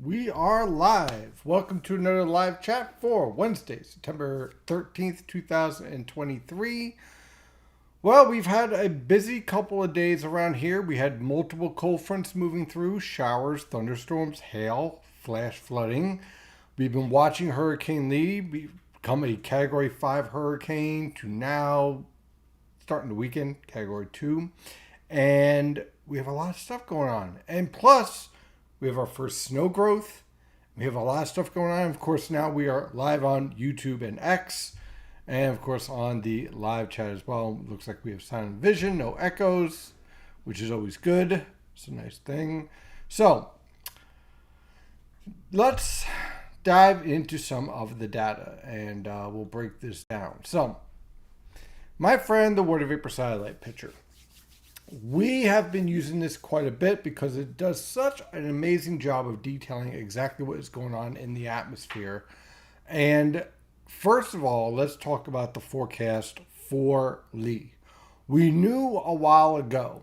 We are live. Welcome to another live chat for Wednesday, September 13th, 2023. Well, we've had a busy couple of days around here. We had multiple cold fronts moving through, showers, thunderstorms, hail, flash flooding. We've been watching Hurricane Lee become a Category 5 hurricane to now starting the weekend, Category 2. And we have a lot of stuff going on. And plus, we have our first snow growth. We have a lot of stuff going on. Of course, now we are live on YouTube and X. And of course, on the live chat as well. Looks like we have sound and vision, no echoes, which is always good. It's a nice thing. So, let's dive into some of the data and we'll break this down. So, my friend, the water vapor satellite picture. We have been using this quite a bit because it does such an amazing job of detailing exactly what is going on in the atmosphere. And first of all, let's talk about the forecast for Lee. We knew a while ago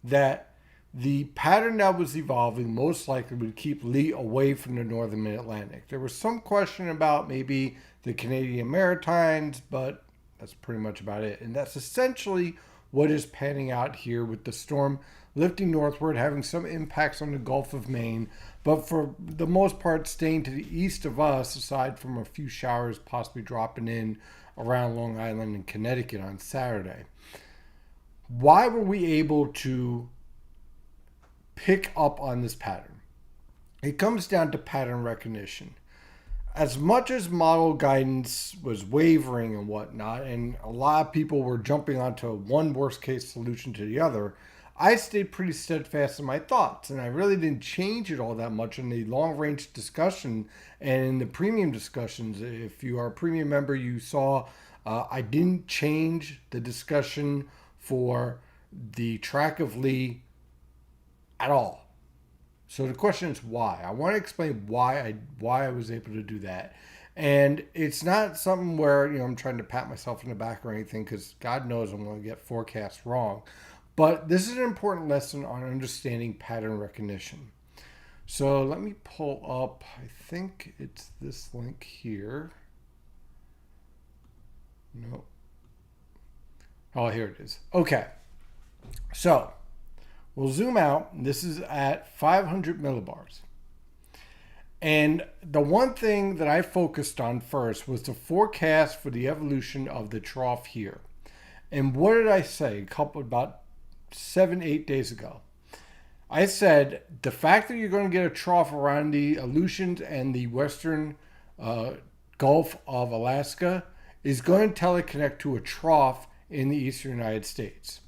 that the pattern that was evolving most likely would keep Lee away from the northern mid-Atlantic. There was some question about maybe the Canadian Maritimes, but that's pretty much about it. And that's essentially what is panning out here with the storm lifting northward, having some impacts on the Gulf of Maine, but for the most part staying to the east of us, aside from a few showers possibly dropping in around Long Island and Connecticut on Saturday. Why were we able to pick up on this pattern? It comes down to pattern recognition. As much as model guidance was wavering and whatnot, and a lot of people were jumping onto one worst case solution to the other, I stayed pretty steadfast in my thoughts, and I really didn't change it all that much in the long range discussion and in the premium discussions. If you are a premium member, you saw I didn't change the discussion for the track of Lee at all. So the question is why. I want to explain why I was able to do that. And it's not something where, I'm trying to pat myself in the back or anything, because God knows I'm going to get forecasts wrong. But this is an important lesson on understanding pattern recognition. So let me pull up, I think it's this link here. No. Oh, here it is. Okay. So we'll zoom out. This is at 500 millibars. And the one thing that I focused on first was the forecast for the evolution of the trough here. And what did I say about 7-8 days ago? I said the fact that you're going to get a trough around the Aleutians and the western Gulf of Alaska is going to teleconnect to a trough in the eastern United States.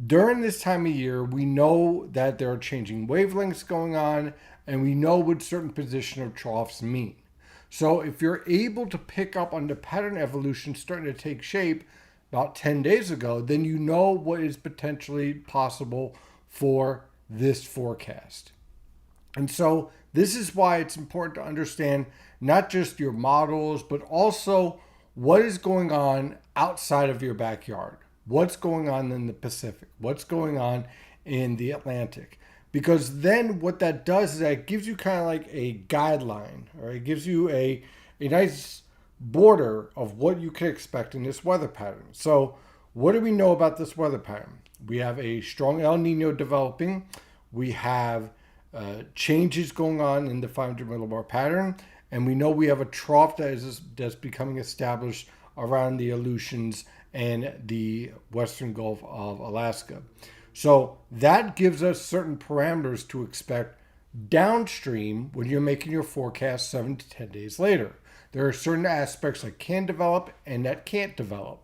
During this time of year, we know that there are changing wavelengths going on, and we know what certain position of troughs mean. So if you're able to pick up on the pattern evolution starting to take shape about 10 days ago, then you know what is potentially possible for this forecast. And so this is why it's important to understand not just your models, but also what is going on outside of your backyard. What's going on in the Pacific? What's going on in the Atlantic? Because then what that does is that it gives you kind of like a guideline, or it gives you a nice border of what you can expect in this weather pattern. So what do we know about this weather pattern? We have a strong El Nino developing. We have changes going on in the 500 millibar pattern. And we know we have a trough that's becoming established around the Aleutians and the western Gulf of Alaska. So that gives us certain parameters to expect downstream when you're making your forecast 7 to 10 days later. There are certain aspects that can develop and that can't develop.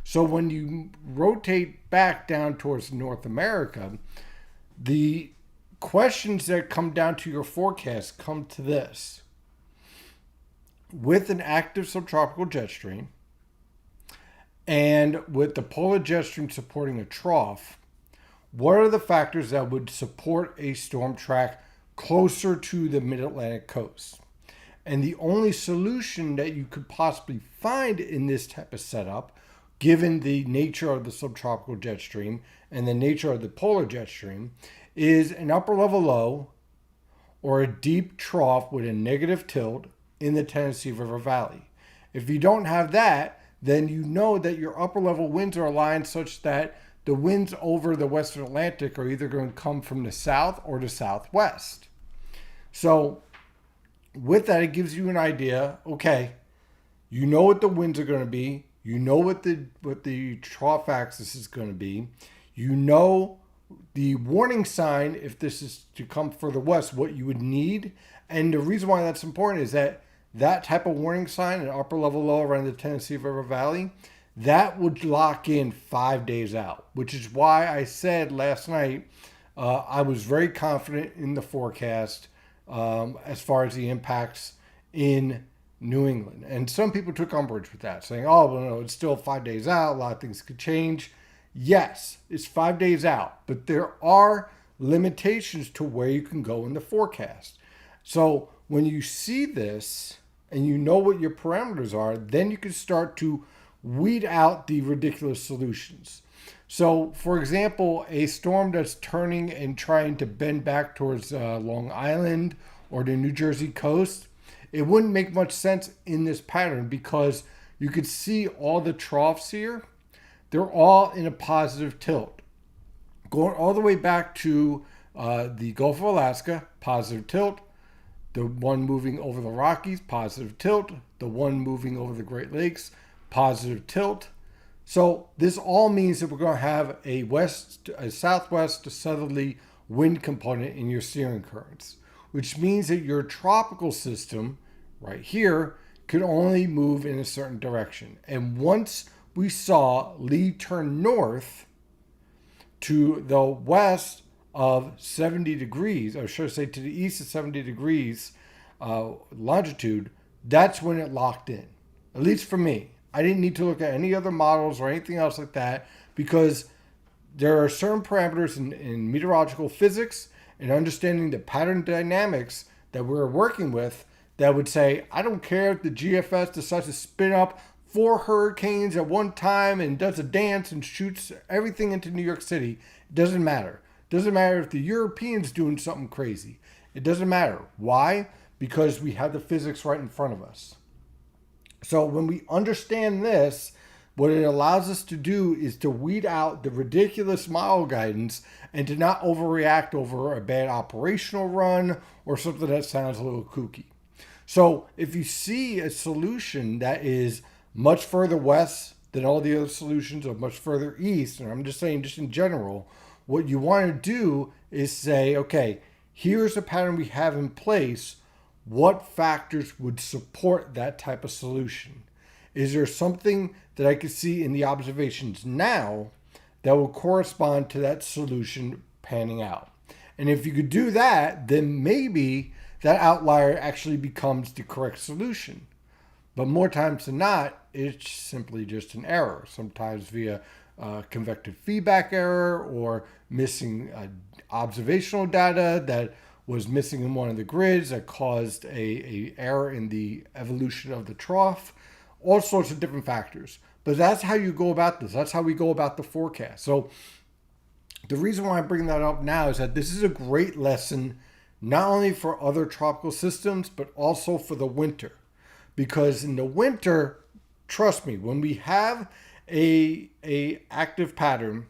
So when you rotate back down towards North America, the questions that come down to your forecast come to this. With an active subtropical jet stream, and with the polar jet stream supporting a trough, what are the factors that would support a storm track closer to the mid-Atlantic coast? And the only solution that you could possibly find in this type of setup, given the nature of the subtropical jet stream and the nature of the polar jet stream, is an upper level low or a deep trough with a negative tilt in the Tennessee River Valley. If you don't have that, then you know that your upper level winds are aligned such that the winds over the Western Atlantic are either going to come from the south or the southwest. So with that, it gives you an idea, okay, you know what the winds are going to be, you know what the trough axis is going to be, you know the warning sign, if this is to come further west, what you would need. And the reason why that's important is that that type of warning sign, an upper level low around the Tennessee River Valley, that would lock in 5 days out, which is why I said last night I was very confident in the forecast as far as the impacts in New England. And some people took umbrage with that, saying, oh, well, no, it's still 5 days out. A lot of things could change. Yes, it's 5 days out, but there are limitations to where you can go in the forecast. So when you see this and you know what your parameters are, then you can start to weed out the ridiculous solutions. So, for example, a storm that's turning and trying to bend back towards Long Island or the New Jersey coast, it wouldn't make much sense in this pattern because you could see all the troughs here. They're all in a positive tilt. Going all the way back to the Gulf of Alaska, positive tilt. The one moving over the Rockies, positive tilt. The one moving over the Great Lakes, positive tilt. So this all means that we're going to have a southwest to southerly wind component in your steering currents, which means that your tropical system right here could only move in a certain direction. And once we saw Lee turn north to the west of 70 degrees, or should I say to the east of 70 degrees longitude, that's when it locked in, at least for me. I didn't need to look at any other models or anything else like that because there are certain parameters in meteorological physics and understanding the pattern dynamics that we're working with that would say, I don't care if the GFS decides to spin up 4 hurricanes at one time and does a dance and shoots everything into New York City. It doesn't matter. It doesn't matter if the Europeans doing something crazy. It doesn't matter. Why? Because we have the physics right in front of us. So when we understand this, what it allows us to do is to weed out the ridiculous model guidance and to not overreact over a bad operational run or something that sounds a little kooky. So if you see a solution that is much further west than all the other solutions or much further east, and I'm just saying just in general, what you want to do is say, okay, here's a pattern we have in place. What factors would support that type of solution? Is there something that I could see in the observations now that will correspond to that solution panning out? And if you could do that, then maybe that outlier actually becomes the correct solution. But more times than not, it's simply just an error, sometimes via convective feedback error or missing observational data that was missing in one of the grids that caused a error in the evolution of the trough, all sorts of different factors. But that's how you go about this. That's how we go about the forecast. So the reason why I'm bringing that up now is that this is a great lesson, not only for other tropical systems, but also for the winter. Because in the winter, trust me, when we have a active pattern,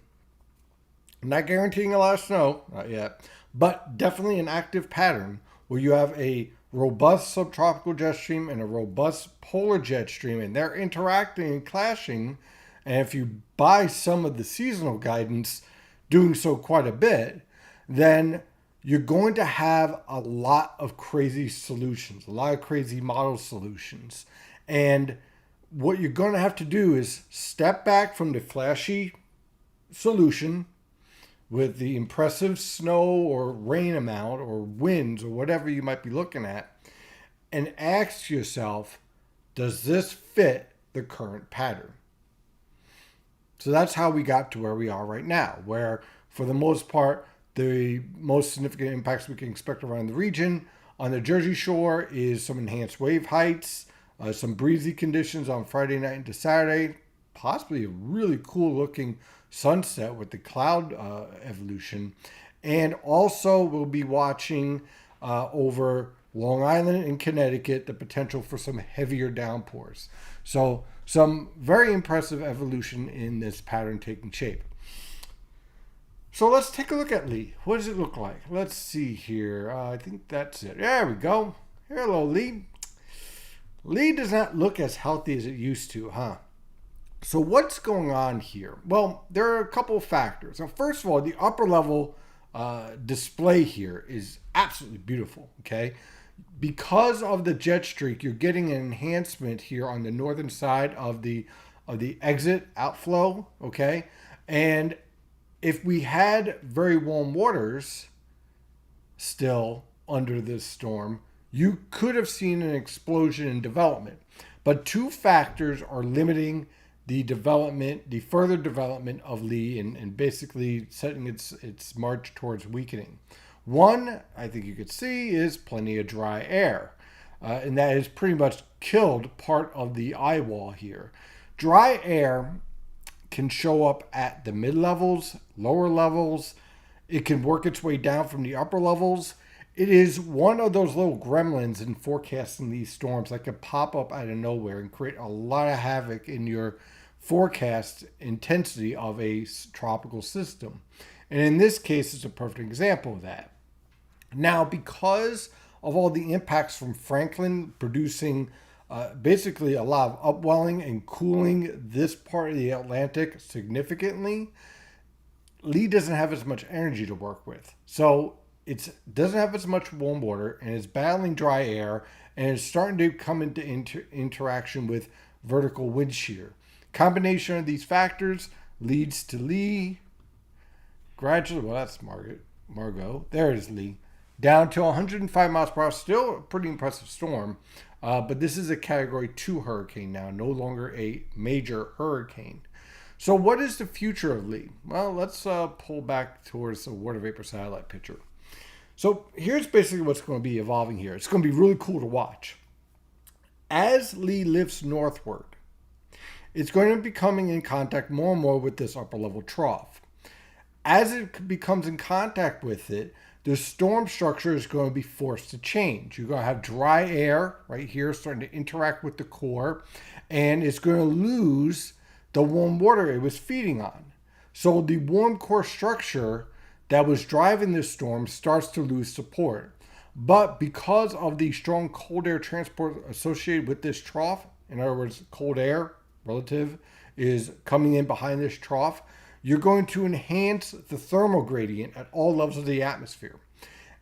I'm not guaranteeing a lot of snow, not yet, but definitely an active pattern where you have a robust subtropical jet stream and a robust polar jet stream, and they're interacting and clashing. And if you buy some of the seasonal guidance, doing so quite a bit, then you're going to have a lot of crazy solutions, a lot of crazy model solutions. And what you're going to have to do is step back from the flashy solution with the impressive snow or rain amount or winds or whatever you might be looking at, and ask yourself, does this fit the current pattern? So that's how we got to where we are right now, where for the most part, the most significant impacts we can expect around the region on the Jersey Shore is some enhanced wave heights, some breezy conditions on Friday night into Saturday, possibly a really cool looking sunset with the cloud evolution. And also we'll be watching over Long Island and Connecticut, the potential for some heavier downpours. So some very impressive evolution in this pattern taking shape. So let's take a look at Lee. What does it look like? Let's see here. I think that's it. There we go. Hello, Lee. Lee does not look as healthy as it used to, huh? So what's going on here? Well, there are a couple of factors. Now, first of all, the upper level display here is absolutely beautiful, okay? Because of the jet streak, you're getting an enhancement here on the northern side of the exit outflow, okay? And if we had very warm waters still under this storm, you could have seen an explosion in development. But two factors are limiting the development, the further development of Lee and basically setting its march towards weakening. One, I think you could see, is plenty of dry air. And that has pretty much killed part of the eye wall here. Dry air can show up at the mid-levels, lower levels. It can work its way down from the upper levels. It is one of those little gremlins in forecasting these storms that can pop up out of nowhere and create a lot of havoc in your forecast intensity of a tropical system. And in this case, it's a perfect example of that. Now, because of all the impacts from Franklin producing basically a lot of upwelling and cooling this part of the Atlantic significantly, Lee doesn't have as much energy to work with. So it doesn't have as much warm water and it's battling dry air and it's starting to come into interaction with vertical wind shear. Combination of these factors leads to Lee gradually, well, that's Margot. There it is, Lee. Down to 105 miles per hour. Still a pretty impressive storm. But this is a Category 2 hurricane now, no longer a major hurricane. So what is the future of Lee? Well, let's pull back towards the water vapor satellite picture. So here's basically what's going to be evolving here. It's going to be really cool to watch. As Lee lifts northward, it's going to be coming in contact more and more with this upper level trough. As it becomes in contact with it, the storm structure is going to be forced to change. You're going to have dry air right here starting to interact with the core, and it's going to lose the warm water it was feeding on. So the warm core structure that was driving this storm starts to lose support. But because of the strong cold air transport associated with this trough, in other words, cold air relative is coming in behind this trough, you're going to enhance the thermal gradient at all levels of the atmosphere.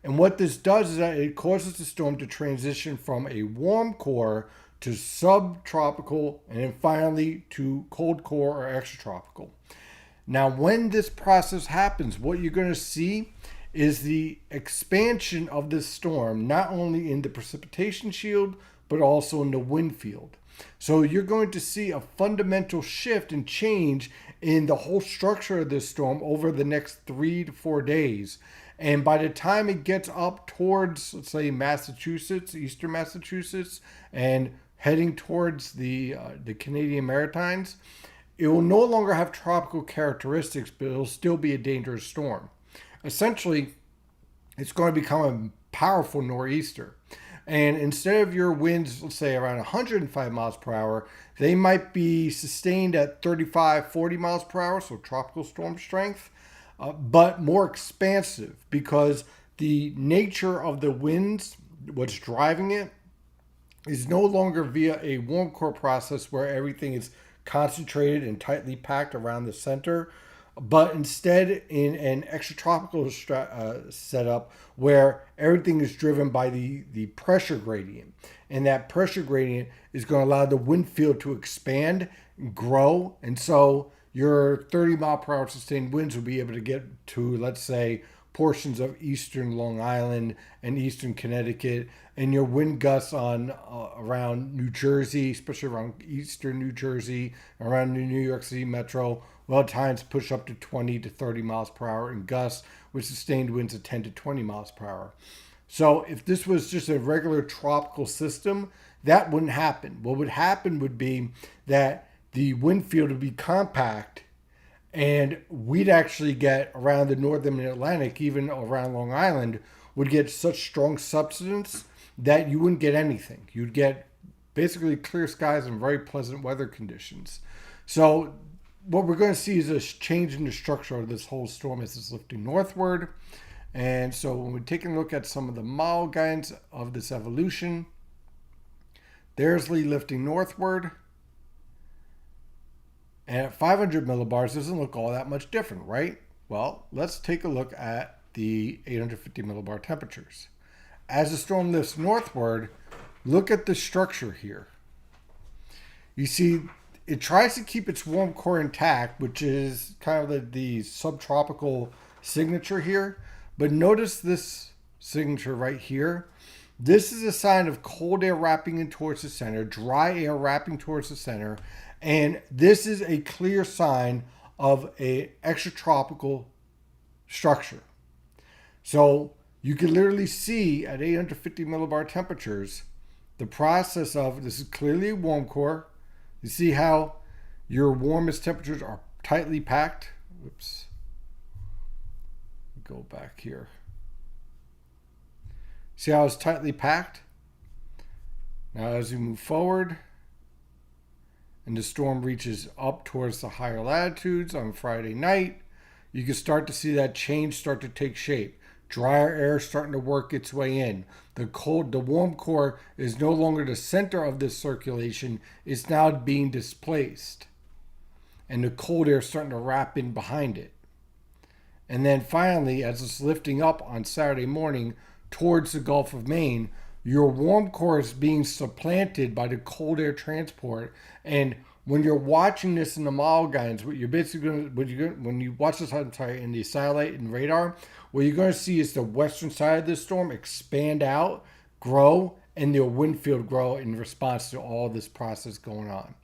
And what this does is that it causes the storm to transition from a warm core to subtropical and then finally to cold core or extratropical. Now, when this process happens, what you're going to see is the expansion of this storm, not only in the precipitation shield, but also in the wind field. So you're going to see a fundamental shift and change in the whole structure of this storm over the next 3 to 4 days. And by the time it gets up towards, let's say, Massachusetts, eastern Massachusetts, and heading towards the Canadian Maritimes, it will no longer have tropical characteristics, but it'll still be a dangerous storm. Essentially, it's going to become a powerful nor'easter. And instead of your winds, let's say around 105 miles per hour, they might be sustained at 35, 40 miles per hour, so tropical storm strength, but more expansive because the nature of the winds, what's driving it, is no longer via a warm core process where everything is concentrated and tightly packed around the center, but instead in an extratropical setup where everything is driven by the pressure gradient. And that pressure gradient is going to allow the wind field to expand and grow. And so your 30 mile per hour sustained winds will be able to get to, let's say, portions of eastern Long Island and eastern Connecticut, and your wind gusts on around New Jersey, especially around eastern New Jersey, around the New York City metro, will at times push up to 20 to 30 miles per hour in gusts with sustained winds of 10 to 20 miles per hour. So if this was just a regular tropical system, that wouldn't happen. What would happen would be that the wind field would be compact, and we'd actually get around the northern Atlantic, even around Long Island, would get such strong subsidence that you wouldn't get anything. You'd get basically clear skies and very pleasant weather conditions. So what we're going to see is a change in the structure of this whole storm as it's lifting northward. And so when we're taking a look at some of the model guidance of this evolution, there's Lee lifting northward. And at 500 millibars, doesn't look all that much different, right? Well, let's take a look at the 850 millibar temperatures. As the storm lifts northward, look at the structure here. You see, it tries to keep its warm core intact, which is kind of the subtropical signature here. But notice this signature right here. This is a sign of cold air wrapping in towards the center, dry air wrapping towards the center, and this is a clear sign of an extratropical structure. So you can literally see at 850 millibar temperatures the process of, this is clearly a warm core. You see how your warmest temperatures are tightly packed. Whoops. Go back here. See how it's tightly packed? Now as we move forward and the storm reaches up towards the higher latitudes on Friday night, you can start to see that change start to take shape. Drier air starting to work its way in. The warm core is no longer the center of this circulation. It's now being displaced. And the cold air is starting to wrap in behind it. And then finally, as it's lifting up on Saturday morning towards the Gulf of Maine, your warm core is being supplanted by the cold air transport. And when you're watching this in the model guidance, what you're basically when you watch this in the satellite and radar, what you're going to see is the western side of this storm expand out, grow, and the wind field grow in response to all this process going on.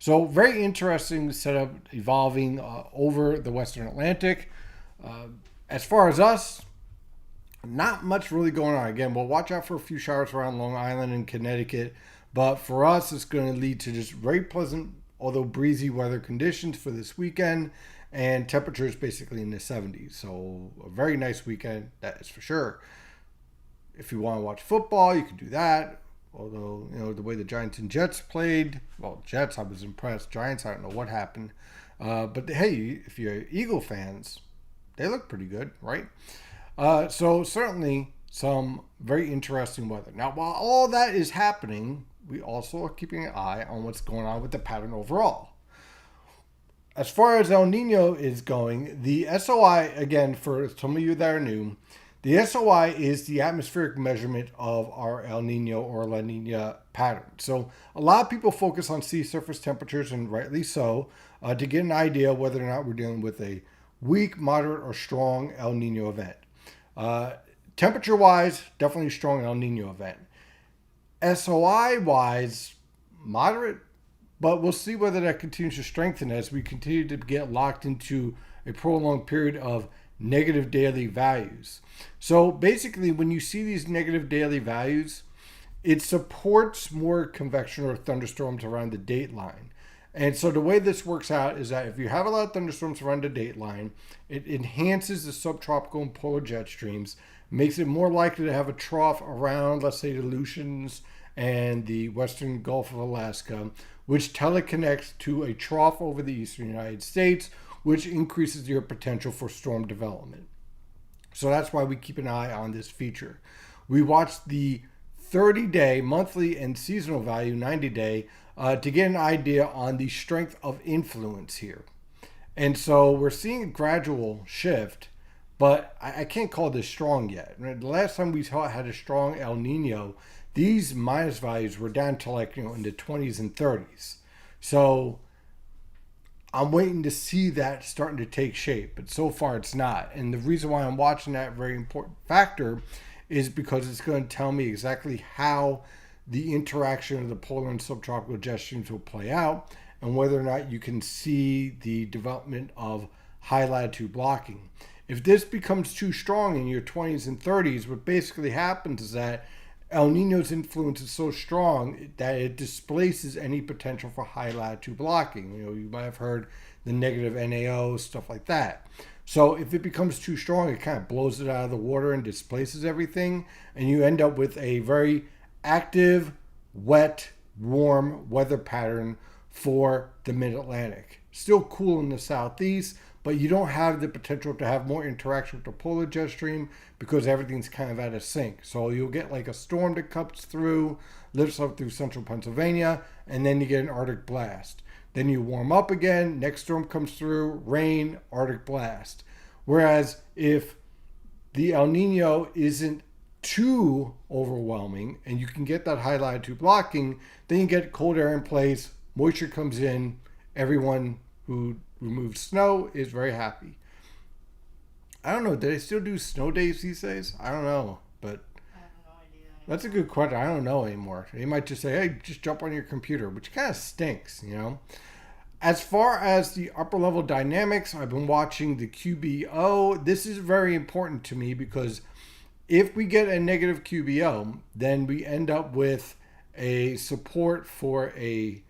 So very interesting setup evolving over the Western Atlantic. As far as us, not much really going on. Again, we'll watch out for a few showers around Long Island and Connecticut. But for us, it's going to lead to just very pleasant, although breezy weather conditions for this weekend. And temperatures basically in the 70s. So a very nice weekend, that is for sure. If you want to watch football, you can do that. Although, the way the Giants and Jets played, well, Jets, I was impressed. Giants, I don't know what happened. But hey, if you're Eagle fans, they look pretty good, right? So certainly some very interesting weather. Now, while all that is happening, we also are keeping an eye on what's going on with the pattern overall. As far as El Nino is going, the SOI, again, for some of you that are new, the SOI is the atmospheric measurement of our El Nino or La Nina pattern. So a lot of people focus on sea surface temperatures, and rightly so, to get an idea whether or not we're dealing with a weak, moderate, or strong El Nino event. Temperature-wise, definitely strong El Nino event. SOI-wise, moderate, but we'll see whether that continues to strengthen as we continue to get locked into a prolonged period of negative daily values. So basically, when you see these negative daily values, it supports more convection or thunderstorms around the date line. And so the way this works out is that if you have a lot of thunderstorms around the date line, it enhances the subtropical and polar jet streams, makes it more likely to have a trough around, let's say, the Aleutians and the western Gulf of Alaska, which teleconnects to a trough over the eastern United States, which increases your potential for storm development. So that's why we keep an eye on this feature. We watch the 30-day, monthly, and seasonal value, 90-day, to get an idea on the strength of influence here. And so we're seeing a gradual shift, but I can't call this strong yet. The last time we had a strong El Nino, these minus values were down to in the 20s and 30s. So I'm waiting to see that starting to take shape, but so far it's not. And the reason why I'm watching that very important factor is because it's going to tell me exactly how the interaction of the polar and subtropical jet streams will play out, and whether or not you can see the development of high latitude blocking. If this becomes too strong in your 20s and 30s, what basically happens is that El Nino's influence is so strong that it displaces any potential for high latitude blocking. You might have heard the negative NAO, stuff like that. So if it becomes too strong, it kind of blows it out of the water and displaces everything. And you end up with a very active, wet, warm weather pattern for the mid-Atlantic. Still cool in the southeast, but you don't have the potential to have more interaction with the polar jet stream because everything's kind of out of sync. So you'll get like a storm that comes through, lifts up through central Pennsylvania, and then you get an Arctic blast. Then you warm up again, next storm comes through, rain, Arctic blast. Whereas if the El Nino isn't too overwhelming and you can get that high latitude blocking, then you get cold air in place, moisture comes in, everyone who removes snow is very happy. I don't know, do they still do snow days these days? I don't know, but I have no idea anymore. that's a good question. I don't know anymore. They might just say, hey, just jump on your computer, which kind of stinks, you know? As far as the upper level dynamics, I've been watching the QBO. This is very important to me because if we get a negative QBO, then we end up with a support for a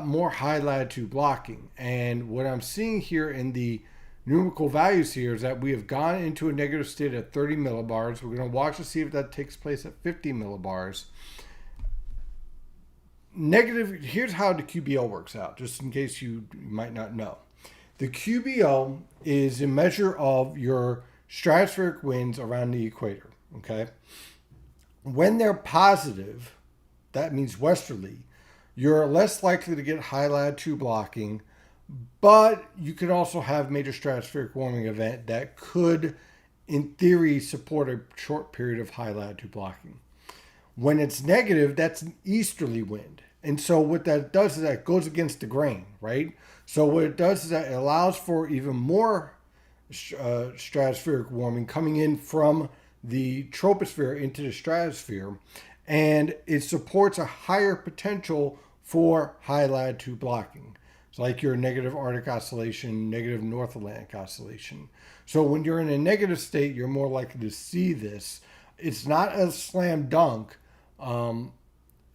more high latitude blocking. And what I'm seeing here in the numerical values here is that we have gone into a negative state at 30 millibars. We're going to watch to see if that takes place at 50 millibars. Negative, here's how the QBO works out, just in case you might not know. The QBO is a measure of your stratospheric winds around the equator, okay? When they're positive, that means westerly, you're less likely to get high latitude blocking, but you could also have major stratospheric warming event that could, in theory, support a short period of high latitude blocking. When it's negative, that's an easterly wind. And so what that does is that it goes against the grain, right? So what it does is that it allows for even more stratospheric warming coming in from the troposphere into the stratosphere. And it supports a higher potential for high latitude blocking. It's like your negative Arctic oscillation, negative North Atlantic oscillation. So when you're in a negative state, you're more likely to see this. It's not a slam dunk,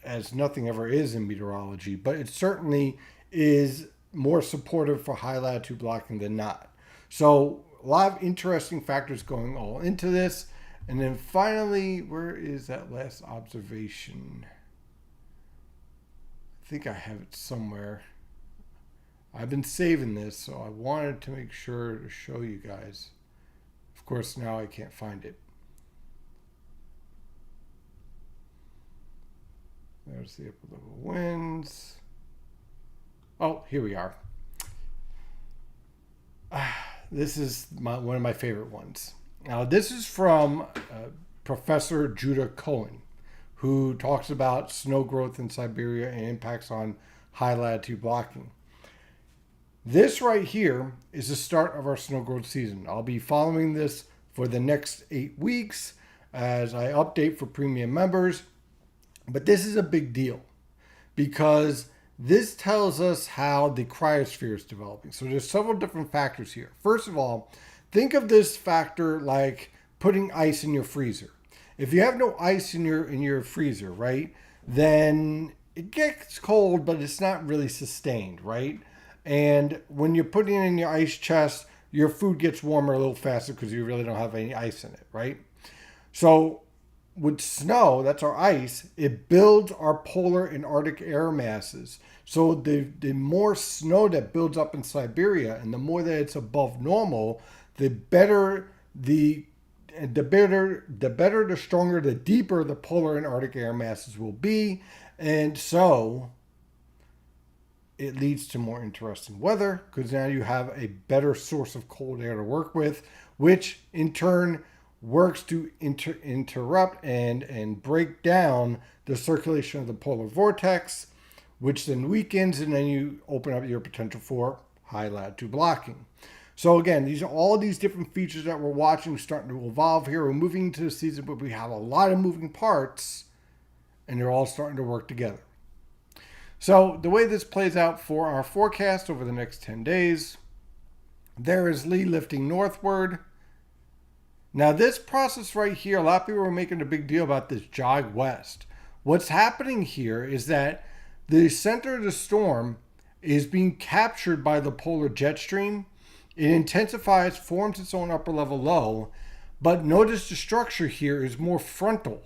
as nothing ever is in meteorology, but it certainly is more supportive for high latitude blocking than not. So a lot of interesting factors going all into this. And then finally, where is that last observation? I think I have it somewhere. I've been saving this, so I wanted to make sure to show you guys. Of course, now I can't find it. There's the upper level winds. Oh, here we are. This is one of my favorite ones. Now, this is from Professor Judah Cohen, who talks about snow growth in Siberia and impacts on high latitude blocking. This right here is the start of our snow growth season. I'll be following this for the next 8 weeks as I update for premium members. But this is a big deal because this tells us how the cryosphere is developing. So there's several different factors here. First of all, think of this factor like putting ice in your freezer. If you have no ice in your freezer, right, then it gets cold, but it's not really sustained, right? And when you're putting it in your ice chest, your food gets warmer a little faster because you really don't have any ice in it, right? So with snow, that's our ice, it builds our polar and Arctic air masses. So the more snow that builds up in Siberia and the more that it's above normal, the better, the stronger, the deeper the polar and Arctic air masses will be. And so it leads to more interesting weather because now you have a better source of cold air to work with, which in turn works to interrupt and break down the circulation of the polar vortex, which then weakens, and then you open up your potential for high latitude blocking. So again, these are all these different features that we're watching starting to evolve here. We're moving into the season, but we have a lot of moving parts, and they're all starting to work together. So the way this plays out for our forecast over the next 10 days, there is Lee lifting northward. Now this process right here, a lot of people are making a big deal about this jog west. What's happening here is that the center of the storm is being captured by the polar jet stream. It intensifies, forms its own upper level low, but notice the structure here is more frontal.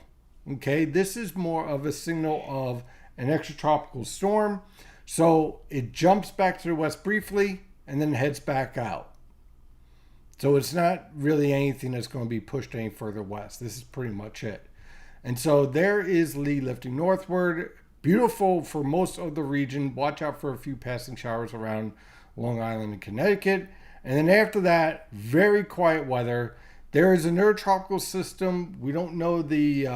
Okay, this is more of a signal of an extratropical storm. So it jumps back to the west briefly and then heads back out. So it's not really anything that's going to be pushed any further west. This is pretty much it. And so there is Lee lifting northward. Beautiful for most of the region. Watch out for a few passing showers around Long Island and Connecticut. And then after that, very quiet weather. There is a neurotropical system. We don't know the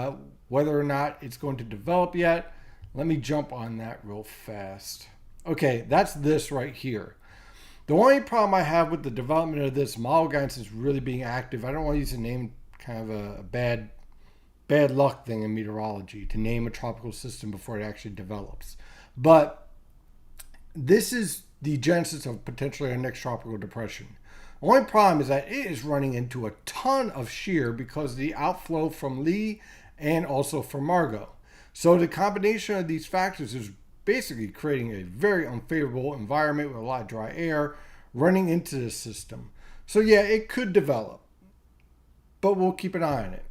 whether or not it's going to develop yet. Let me jump on that real fast. Okay, that's this right here. The only problem I have with the development of this model guidance is really being active. I don't want to use the name, kind of a bad luck thing in meteorology, to name a tropical system before it actually develops. But this is the genesis of potentially our next tropical depression. The only problem is that it is running into a ton of shear because of the outflow from Lee and also from Margot. So the combination of these factors is basically creating a very unfavorable environment with a lot of dry air running into the system. So yeah, it could develop, but we'll keep an eye on it.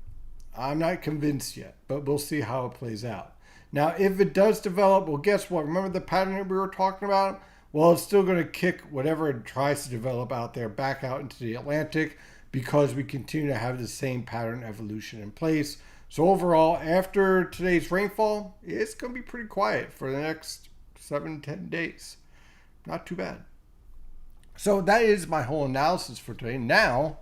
I'm not convinced yet, but we'll see how it plays out. Now, if it does develop, well, guess what? Remember the pattern that we were talking about? Well, it's still going to kick whatever it tries to develop out there back out into the Atlantic because we continue to have the same pattern evolution in place. So overall, after today's rainfall, it's going to be pretty quiet for the next 7-10 days. Not too bad. So that is my whole analysis for today. Now,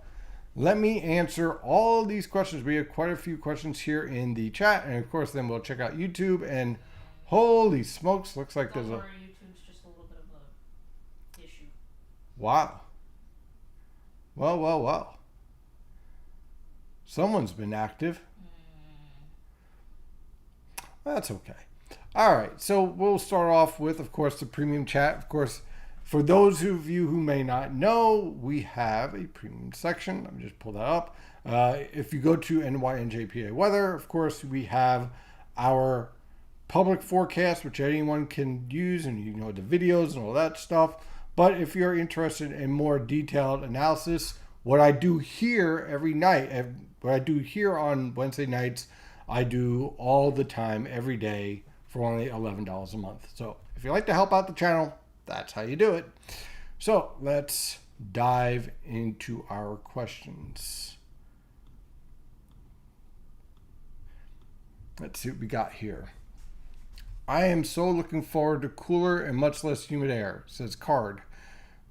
let me answer all these questions. We have quite a few questions here in the chat. And of course, then we'll check out YouTube. And holy smokes, looks like there's a... YouTube's just a little bit of a issue. Wow. Well. Someone's been active. That's okay. All right, so we'll start off with, of course, the premium chat. Of course, for those of you who may not know, we have a premium section. Let me just pull that up. If you go to NYNJPA Weather, of course, we have our public forecast, which anyone can use, and you know the videos and all that stuff. But if you're interested in more detailed analysis, what I do here every night, what I do here on Wednesday nights, I do all the time, every day, for only $11 a month. So if you like to help out the channel, that's how you do it. So let's dive into our questions. Let's see what we got here. I am so looking forward to cooler and much less humid air, says Card.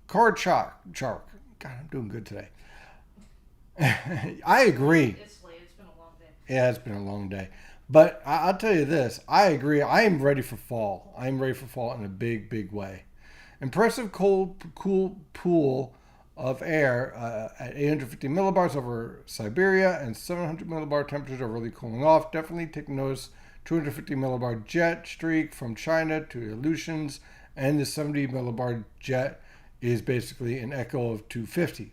Card Shark. God, I'm doing good today. I agree. It's late. It's been a long day. Yeah, it's been a long day. But I'll tell you this. I agree. I am ready for fall. I am ready for fall in a big, big way. Impressive cool pool of air at 850 millibars over Siberia and 700 millibar temperatures are really cooling off. Definitely take notice. 250 millibar jet streak from China to Aleutians, and the 70 millibar jet is basically an echo of 250.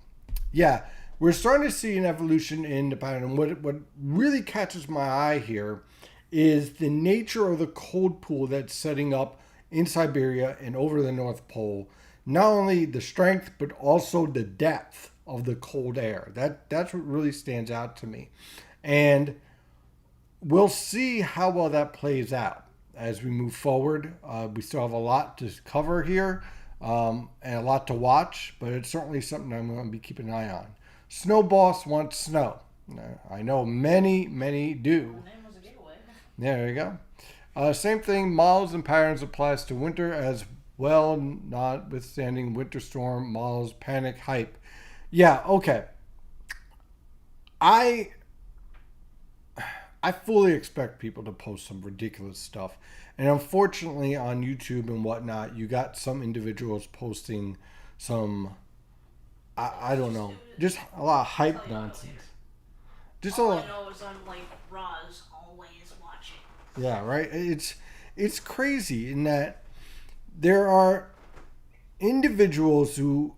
Yeah, we're starting to see an evolution in the pattern. What really catches my eye here is the nature of the cold pool that's setting up in Siberia and over the North Pole. Not only the strength, but also the depth of the cold air. That's what really stands out to me. And we'll see how well that plays out as we move forward. We still have a lot to cover here and a lot to watch, but it's certainly something I'm going to be keeping an eye on. Snow Boss wants snow. I know many do. The name was a giveaway. Yeah, there you go. Same thing, models and patterns applies to winter as well, notwithstanding winter storm, models, panic, hype. Yeah, okay. I fully expect people to post some ridiculous stuff. And unfortunately on YouTube and whatnot, you got some individuals posting some, I don't know, just a lot of hype nonsense. Just All a lot. I know is I'm like Roz, always watching. Yeah, right. It's crazy in that there are individuals who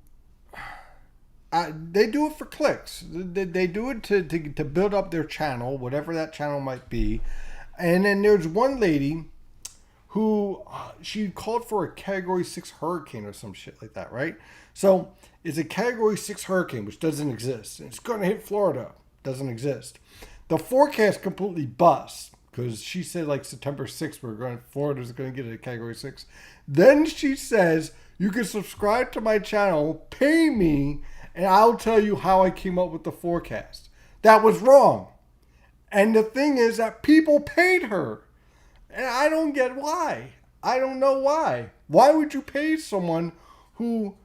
they do it for clicks. They do it to build up their channel, whatever that channel might be. And then there's one lady who she called for a Category 6 hurricane or some shit like that, right? So it's a Category 6 hurricane, which doesn't exist. It's going to hit Florida. Doesn't exist. The forecast completely busts because she said like September 6th, Florida's going to get a Category 6. Then she says, you can subscribe to my channel, pay me, and I'll tell you how I came up with the forecast. That was wrong. And the thing is that people paid her. And I don't get why. I don't know why. Why would you pay someone who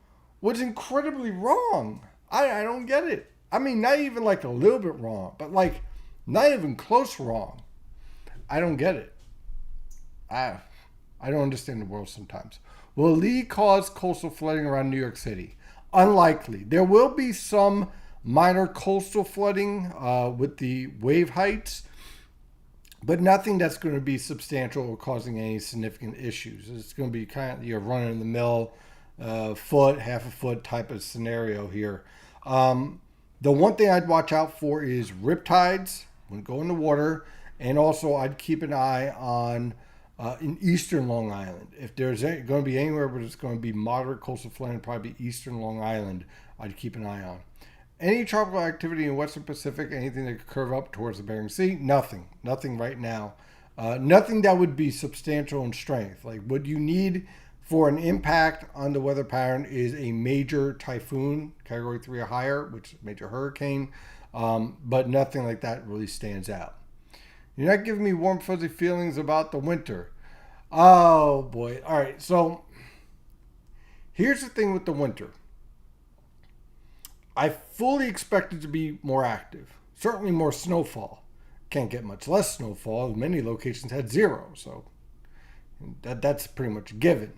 was incredibly wrong? I don't get it. I mean, not even like a little bit wrong, but like not even close wrong. I don't get it. I don't understand the world sometimes. Will Lee cause coastal flooding around New York City? Unlikely. There will be some minor coastal flooding with the wave heights, but nothing that's going to be substantial or causing any significant issues. It's going to be kind of your run-in-the-mill foot, half a foot type of scenario here. The one thing I'd watch out for is riptides when go in the water, and also I'd keep an eye on in eastern Long Island. If there's going to be anywhere where it's going to be moderate coastal flooding, probably eastern Long Island, I'd keep an eye on. Any tropical activity in Western Pacific, anything that could curve up towards the Bering Sea? Nothing. Nothing right now. Nothing that would be substantial in strength. Like what you need for an impact on the weather pattern is a major typhoon, Category 3 or higher, which is a major hurricane, but nothing like that really stands out. You're not giving me warm, fuzzy feelings about the winter. Oh, boy. All right, so here's the thing with the winter. I fully expect it to be more active. Certainly more snowfall. Can't get much less snowfall. Many locations had zero, so that's pretty much a given.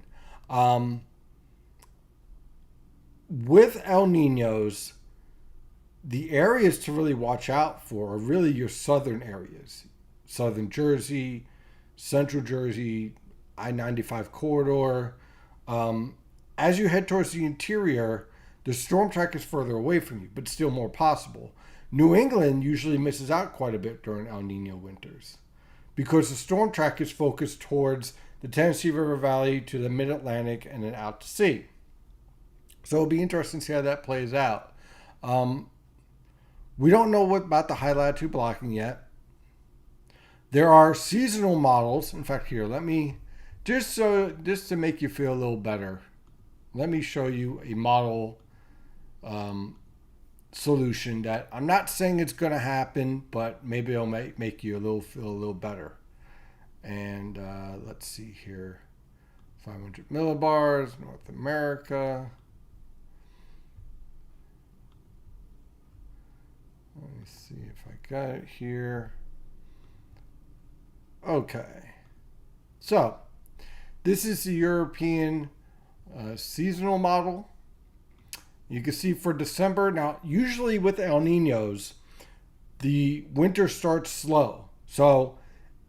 With El Ninos, the areas to really watch out for are really your southern areas. Southern Jersey, Central Jersey, I-95 corridor. As you head towards the interior, the storm track is further away from you, but still more possible. New England usually misses out quite a bit during El Nino winters because the storm track is focused towards the Tennessee River Valley to the mid-Atlantic and then out to sea. So it'll be interesting to see how that plays out. We don't know what about the high latitude blocking yet. There are seasonal models. In fact, here, let me, just to make you feel a little better, let me show you a model solution that I'm not saying it's going to happen, but maybe it'll make you feel a little better. And let's see here, 500 millibars, North America. Let me see if I got it here. Okay, so this is the European seasonal model. You can see for December, now usually with El Ninos, the winter starts slow. So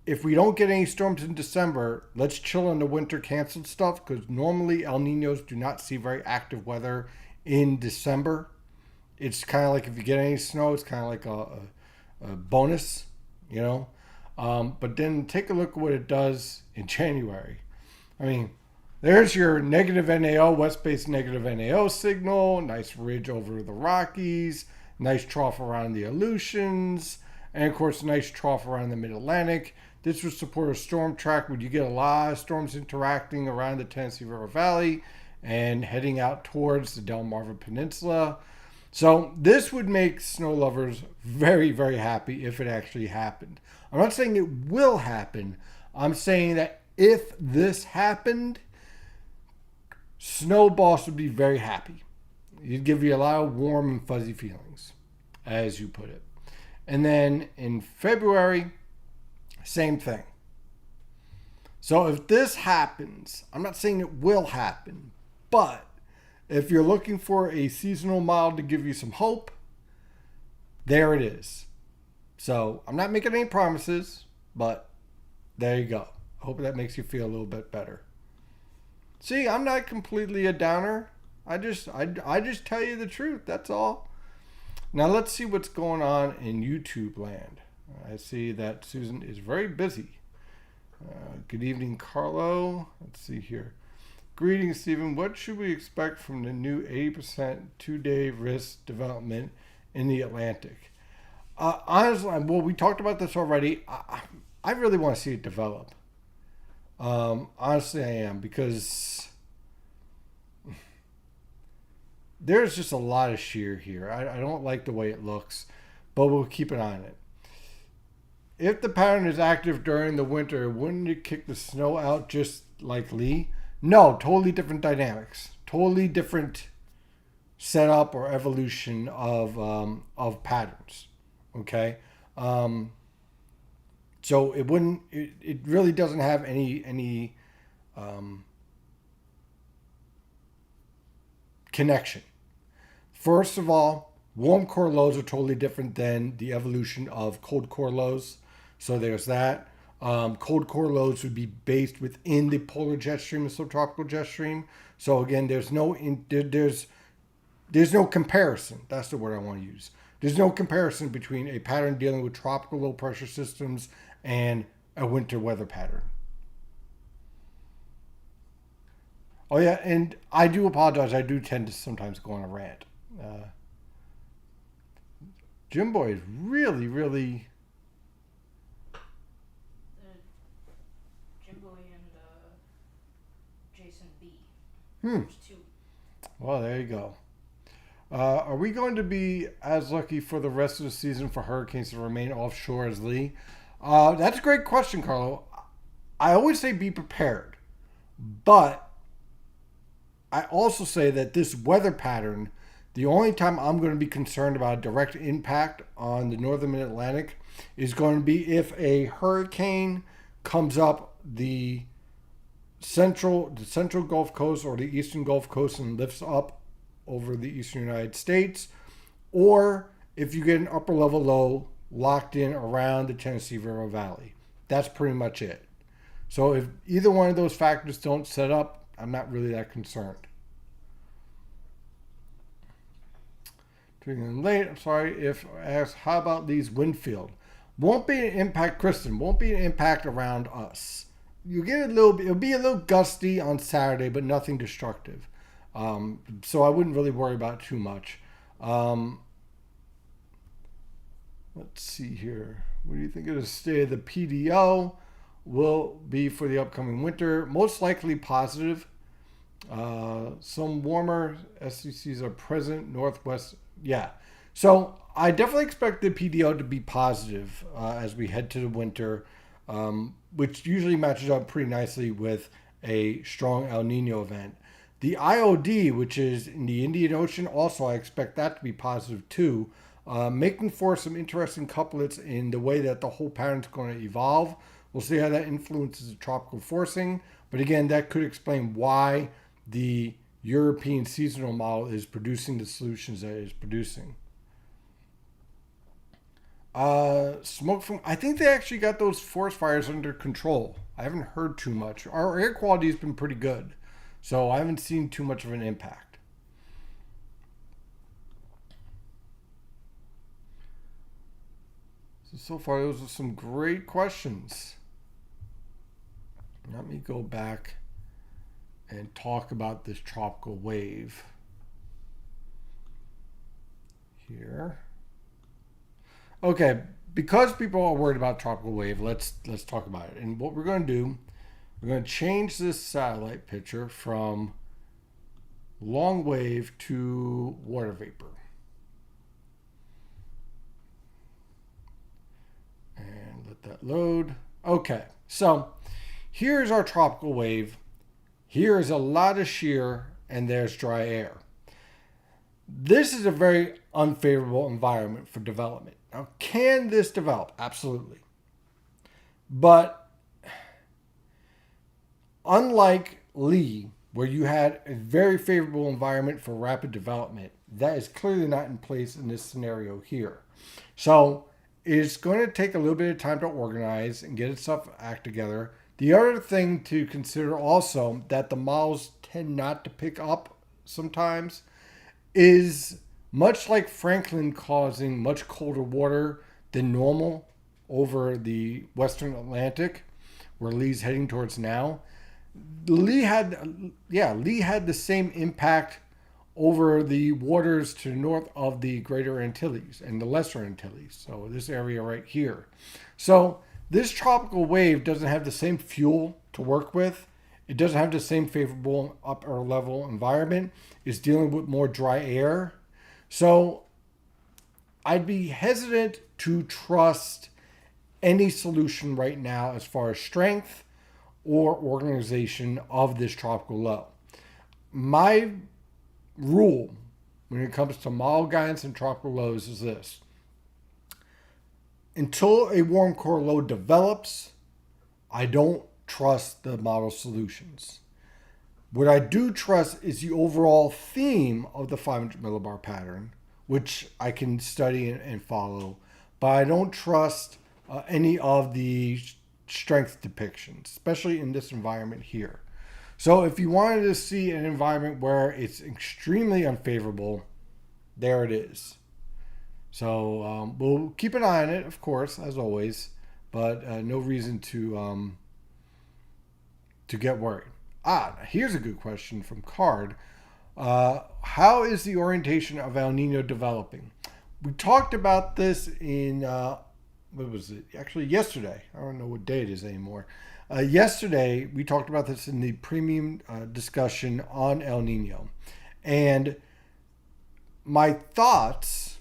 if we don't get any storms in December, let's chill on the winter canceled stuff because normally El Ninos do not see very active weather in December. It's kind of like if you get any snow, it's kind of like a bonus, you know. But then take a look at what it does in January. I mean, there's your negative NAO, west-based negative NAO signal, nice ridge over the Rockies, nice trough around the Aleutians, and of course, nice trough around the Mid-Atlantic. This would support a storm track where you get a lot of storms interacting around the Tennessee River Valley and heading out towards the Delmarva Peninsula. So this would make snow lovers very, very happy if it actually happened. I'm not saying it will happen. I'm saying that if this happened, Snow Boss would be very happy. It'd give you a lot of warm and fuzzy feelings, as you put it. And then in February, same thing. So if this happens, I'm not saying it will happen, but if you're looking for a seasonal model to give you some hope, there it is. So I'm not making any promises, but there you go. I hope that makes you feel a little bit better. See, I'm not completely a downer. I just tell you the truth. That's all. Now let's see what's going on in YouTube land. I see that Susan is very busy. Good evening, Carlo. Let's see here. Greetings, Stephen. What should we expect from the new 80% 2-day risk development in the Atlantic? Honestly, well, we talked about this already. I really want to see it develop. Honestly, I am, because there's just a lot of shear here. I don't like the way it looks, but we'll keep an eye on it. If the pattern is active during the winter, wouldn't it kick the snow out just like Lee? No, totally different dynamics. Totally different setup or evolution of patterns. Okay, so it wouldn't. It really doesn't have any connection. First of all, warm core lows are totally different than the evolution of cold core lows. So there's that. Cold core lows would be based within the polar jet stream and subtropical jet stream. So again, there's no comparison. That's the word I want to use. There's no comparison between a pattern dealing with tropical low pressure systems and a winter weather pattern. Oh yeah, and I do apologize. I do tend to sometimes go on a rant. Jim Boy is really. Jimbo and Jason B. Hmm. There's two. Well, there you go. Are we going to be as lucky for the rest of the season for hurricanes to remain offshore as Lee? That's a great question, Carlo. I always say be prepared, but I also say that this weather pattern, the only time I'm going to be concerned about a direct impact on the northern mid-Atlantic is going to be if a hurricane comes up the central Gulf Coast or the eastern Gulf Coast and lifts up over the eastern United States, or if you get an upper level low locked in around the Tennessee River Valley. That's pretty much it. So if either one of those factors don't set up, I'm not really that concerned. Late, I'm sorry if I asked, how about Lee's Winfield? Won't be an impact, Kristen. Won't be an impact around us. You get a little. It'll be a little gusty on Saturday, but nothing destructive. So I wouldn't really worry about it too much. Let's see here. What do you think of the state of the PDO will be for the upcoming winter? Most likely positive. Some warmer SCCs are present northwest. Yeah. So I definitely expect the PDO to be positive as we head to the winter, which usually matches up pretty nicely with a strong El Nino event. The IOD, which is in the Indian Ocean, also I expect that to be positive too, making for some interesting couplets in the way that the whole pattern is going to evolve. We'll see how that influences the tropical forcing. But again, that could explain why the European seasonal model is producing the solutions that it is producing. Smoke from, I think they actually got those forest fires under control. I haven't heard too much. Our air quality has been pretty good, so I haven't seen too much of an impact. So far, those are some great questions. Let me go back and talk about this tropical wave here. Okay, because people are worried about tropical wave, let's talk about it. And what we're going to do, we're going to change this satellite picture from long wave to water vapor. And let that load. Okay, so here's our tropical wave. Here is a lot of shear, and there's dry air. This is a very unfavorable environment for development. Now, can this develop? Absolutely. But unlike Lee, where you had a very favorable environment for rapid development, that is clearly not in place in this scenario here. So it's going to take a little bit of time to organize and get itself act together. The other thing to consider also that the models tend not to pick up sometimes is, much like Franklin causing much colder water than normal over the Western Atlantic, where Lee's heading towards now, Lee had the same impact over the waters to the north of the Greater Antilles and the Lesser Antilles. So this area right here. So this tropical wave doesn't have the same fuel to work with. It doesn't have the same favorable upper level environment. It's dealing with more dry air. So I'd be hesitant to trust any solution right now as far as strength or organization of this tropical low. My rule when it comes to model guidance and tropical lows is this: until a warm core low develops, I don't trust the model solutions. What I do trust is the overall theme of the 500 millibar pattern, which I can study and follow, but I don't trust any of the strength depictions, especially in this environment here. So if you wanted to see an environment where it's extremely unfavorable, there it is. So we'll keep an eye on it, of course, as always, but no reason to get worried. Here's a good question from Card. How is the orientation of El Nino developing? We talked about this in, what was it? Actually, yesterday. I don't know what day it is anymore. Yesterday, we talked about this in the premium discussion on El Nino. And my thoughts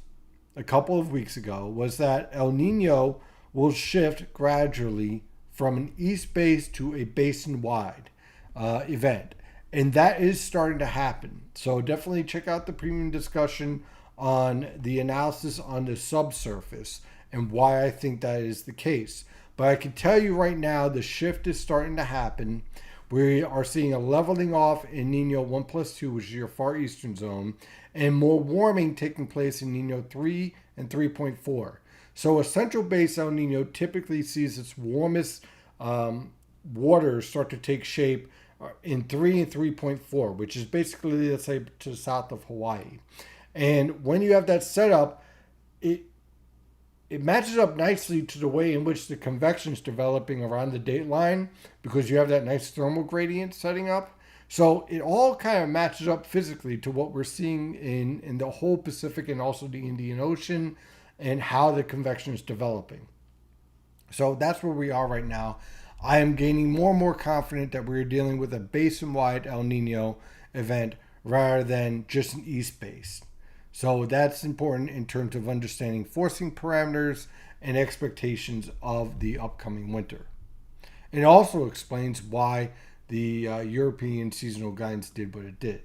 a couple of weeks ago was that El Nino will shift gradually from an east base to a basin-wide event. And that is starting to happen. So definitely check out the premium discussion on the analysis on the subsurface and why I think that is the case. But I can tell you right now, the shift is starting to happen. We are seeing a leveling off in Nino 1+2, which is your far eastern zone, and more warming taking place in Nino 3 and 3.4. So a central base El Nino typically sees its warmest waters start to take shape in 3 and 3.4, which is basically, let's say, to the south of Hawaii. And when you have that set up, it matches up nicely to the way in which the convection is developing around the date line, because you have that nice thermal gradient setting up. So it all kind of matches up physically to what we're seeing in the whole Pacific and also the Indian Ocean and how the convection is developing. So that's where we are right now. I am gaining more and more confident that we're dealing with a basin-wide El Nino event rather than just an east base. So that's important in terms of understanding forcing parameters and expectations of the upcoming winter. It also explains why the European seasonal guidance did what it did.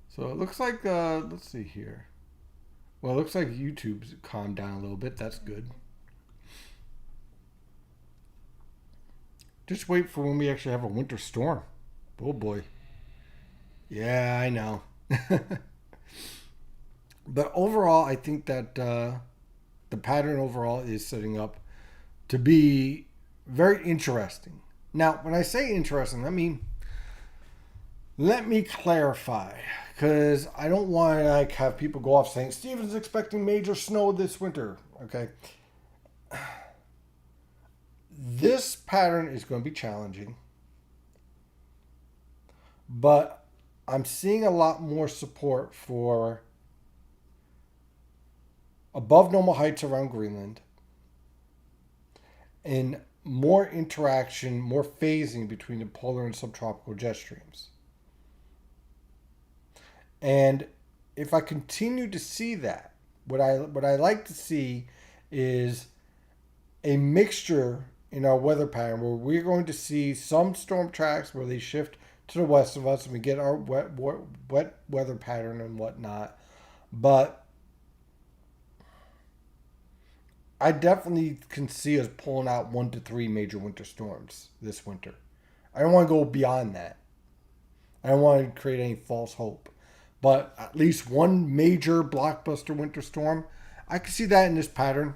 So it looks like, let's see here. Well, it looks like YouTube's calmed down a little bit. That's good. Just wait for when we actually have a winter storm. Oh boy. Yeah, I know. But overall, I think that the pattern overall is setting up to be very interesting. Now, when I say interesting, I mean, let me clarify, because I don't want to have people go off saying Steven's expecting major snow this winter. Okay. This pattern is going to be challenging, but I'm seeing a lot more support for above normal heights around Greenland and more interaction, more phasing between the polar and subtropical jet streams. And if I continue to see that, what I like to see is a mixture in our weather pattern where we're going to see some storm tracks where they shift to the west of us and we get our wet weather pattern and whatnot. But I definitely can see us pulling out 1 to 3 major winter storms this winter. I don't want to go beyond that. I don't want to create any false hope. But at least one major blockbuster winter storm, I can see that in this pattern.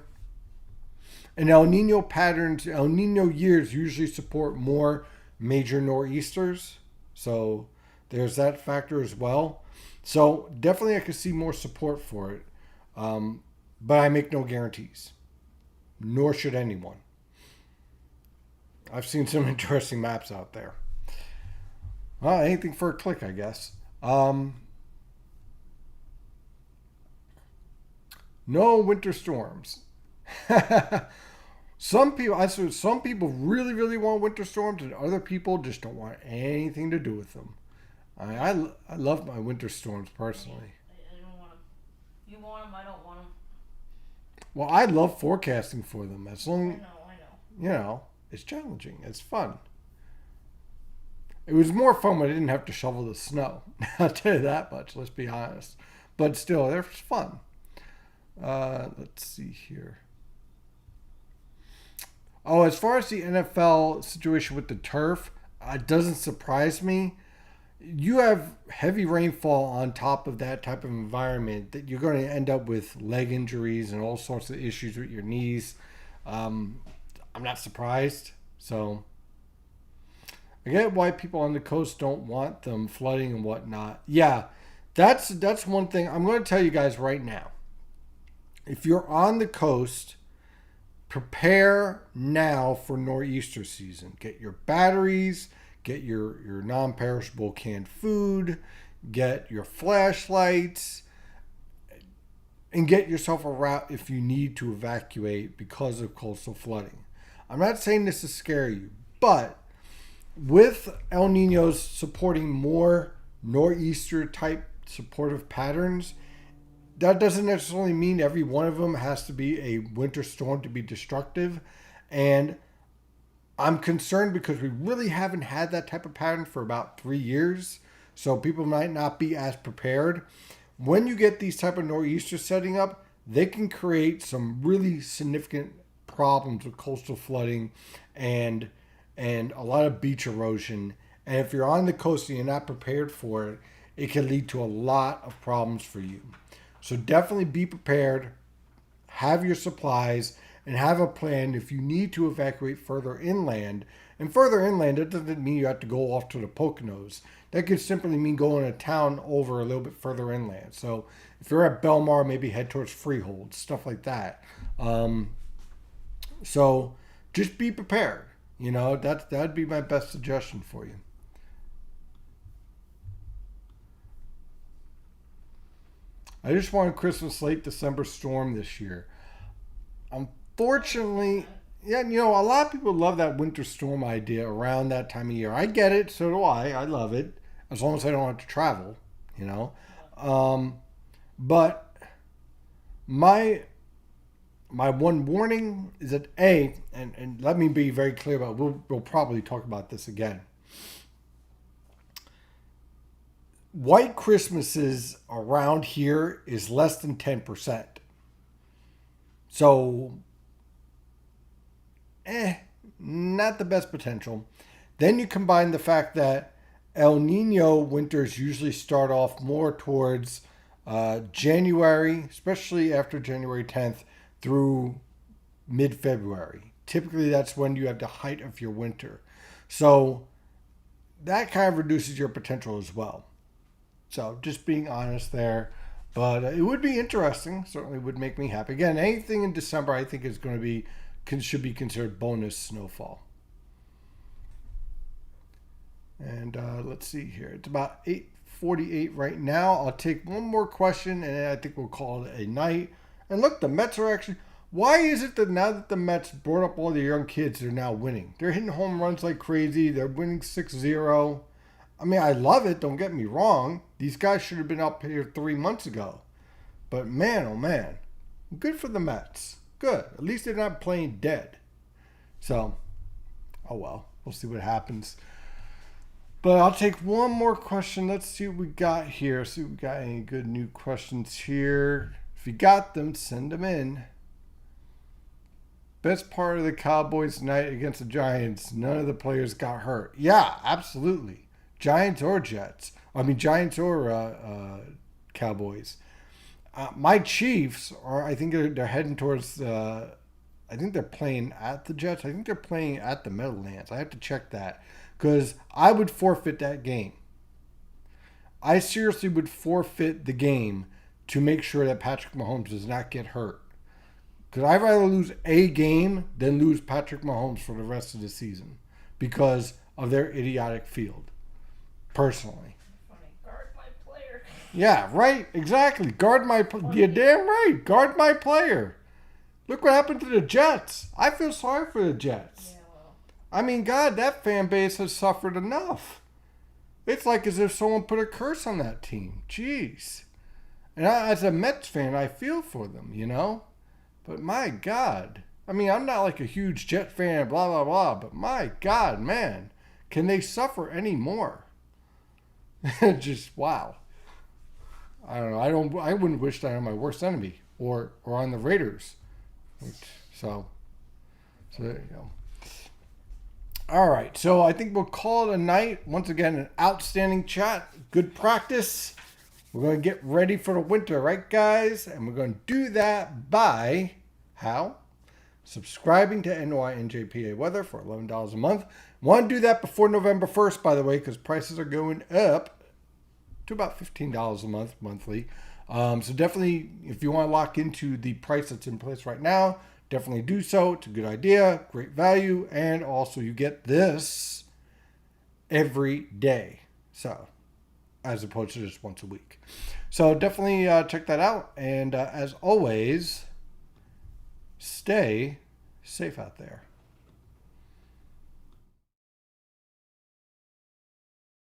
And El Nino patterns, El Nino years usually support more major nor'easters. So there's that factor as well. So definitely I could see more support for it. But I make no guarantees. nor should anyone. I've seen some interesting maps out there. Well, anything for a click, I guess. No winter storms. Some people really, really want winter storms, and other people just don't want anything to do with them. I love my winter storms personally. I don't want them. You want them, I don't want them. Well, I love forecasting for them. As I long, know. it's challenging. It's fun. It was more fun when I didn't have to shovel the snow. I'll tell you that much. Let's be honest. But still, they're fun. Let's see here. Oh, as far as the NFL situation with the turf, it doesn't surprise me. You have heavy rainfall on top of that type of environment that you're going to end up with leg injuries and all sorts of issues with your knees. I'm not surprised. So I get why people on the coast don't want them flooding and whatnot. Yeah, that's one thing I'm going to tell you guys right now. If you're on the coast, prepare now for nor'easter season. Get your batteries, get your non-perishable canned food, get your flashlights, and get yourself a route if you need to evacuate because of coastal flooding. I'm not saying this to scare you, but with El Nino's supporting more nor'easter type supportive patterns, that doesn't necessarily mean every one of them has to be a winter storm to be destructive. And I'm concerned because we really haven't had that type of pattern for about 3 years. So people might not be as prepared. When you get these type of nor'easters setting up, they can create some really significant problems with coastal flooding and a lot of beach erosion. And if you're on the coast and you're not prepared for it, it can lead to a lot of problems for you. So definitely be prepared, have your supplies, and have a plan if you need to evacuate further inland. And further inland, that doesn't mean you have to go off to the Poconos. That could simply mean going a town over a little bit further inland. So if you're at Belmar, maybe head towards Freehold, stuff like that. So just be prepared. That'd be my best suggestion for you. I just want a Christmas late December storm this year. Unfortunately, yeah, a lot of people love that winter storm idea around that time of year. I get it, so do I. I love it, as long as I don't have to travel, But my one warning is that and let me be very clear about it, we'll probably talk about this again. White Christmases around here is less than 10%. So, not the best potential. Then you combine the fact that El Nino winters usually start off more towards January, especially after January 10th through mid-February. Typically, that's when you have the height of your winter. So, that kind of reduces your potential as well. So just being honest there. But it would be interesting. Certainly would make me happy. Again, anything in December I think is going to be should be considered bonus snowfall. And let's see here. It's about 8:48 right now. I'll take one more question and I think we'll call it a night. And look, the Mets are actually... Why is it that now that the Mets brought up all the young kids, they're now winning? They're hitting home runs like crazy. They're winning 6-0. I mean, I love it. Don't get me wrong. These guys should have been up here 3 months ago. But man, oh man. Good for the Mets. Good. At least they're not playing dead. So, oh well. We'll see what happens. But I'll take one more question. Let's see what we got here. See if we got any good new questions here. If you got them, send them in. Best part of the Cowboys night against the Giants, none of the players got hurt. Yeah, absolutely. Giants or Jets. I mean, Giants or Cowboys. My Chiefs are, I think they're heading towards, I think they're playing at the Jets. I think they're playing at the Meadowlands. I have to check that because I would forfeit that game. I seriously would forfeit the game to make sure that Patrick Mahomes does not get hurt. Because I'd rather lose a game than lose Patrick Mahomes for the rest of the season because of their idiotic field. Personally. Funny. Guard my player. Yeah, right. Exactly. Guard my. You're damn right. Guard my player. Look what happened to the Jets. I feel sorry for the Jets. Yeah, well. I mean, God, that fan base has suffered enough. It's like as if someone put a curse on that team. Jeez. And as a Mets fan, I feel for them, you know? But my God. I mean, I'm not like a huge Jet fan, blah, blah, blah. But my God, man. Can they suffer any more? Just, wow. I don't know. I wouldn't wish that on my worst enemy or on the Raiders. So there you go. All right. So I think we'll call it a night. Once again, an outstanding chat. Good practice. We're going to get ready for the winter, right, guys? And we're going to do that by how? Subscribing to NYNJPA Weather for $11 a month. Want to do that before November 1st, by the way, because prices are going up to about $15 a month, monthly. So definitely, if you want to lock into the price that's in place right now, definitely do so. It's a good idea, great value, and also you get this every day. So, as opposed to just once a week. So definitely check that out. And as always, stay safe out there.